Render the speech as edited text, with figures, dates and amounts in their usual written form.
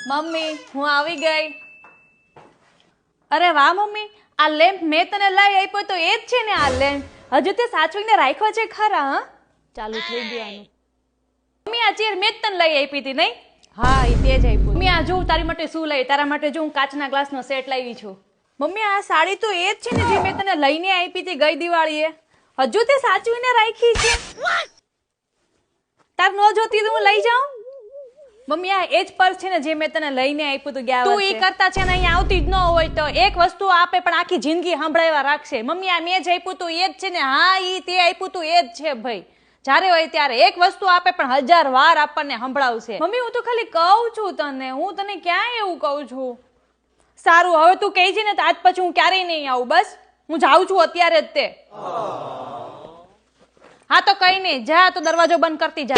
Mummy હું આવી ગઈ. અરે વાહ મમ્મી, આ લેમ્પ મેં તને લાવી આપ્યો તો એ જ છે ને આ લેમ્પ? હજુ તે સાચવીને રાખ્યો છે ખરા? હા ચાલુ થઈ ગયું. મમ્મી આ ચેર મેં જ તને લઈ આપી હતી નહીં? હા એ તે જ આપ્યું. મમ્મી આ જો તારી માટે શું લઈ, તારા માટે જો હું કાચના ગ્લાસનો સેટ લાવી છું. મમ્મી આ સાડી તો એ જ છે ને જે મેં તને લઈને આપી હતી ગઈ દિવાળીએ? હજુ તે સાચવીને રાખી છે? તાર ન જોતી તો હું લઈ જાઉં? મમ્મી આ એ જ પર્સ છે ને જે મેં તને લઈને આપ્યું હતું ગયા વર્ષે. તું ઈ કરતા છે ને અહીંયા આવતી જ ન હોય તો એક વસ્તુ આપે પણ આખી જિંદગી સંભળાવ્યા રાખશે. મમ્મી આ મેં જ આપ્યું તું એ જ છે ને? હા ઈ તે આપ્યું તું એ જ છે ભાઈ. જ્યારે હોય ત્યારે એક વસ્તુ આપે પણ 1000 વાર આપણને સંભળાવશે. મમ્મી હું તો ખાલી કહું છું તને, હું તને ક્યાં એવું કહું છું. સારું હવે તું કહી છે ને તો આજ પછી હું ક્યારેય નહીં આવું. બસ હું જાઉં છું અત્યારે જ તે. હા તો કઈ નહીં, જા તો દરવાજો બંધ કરતી જા.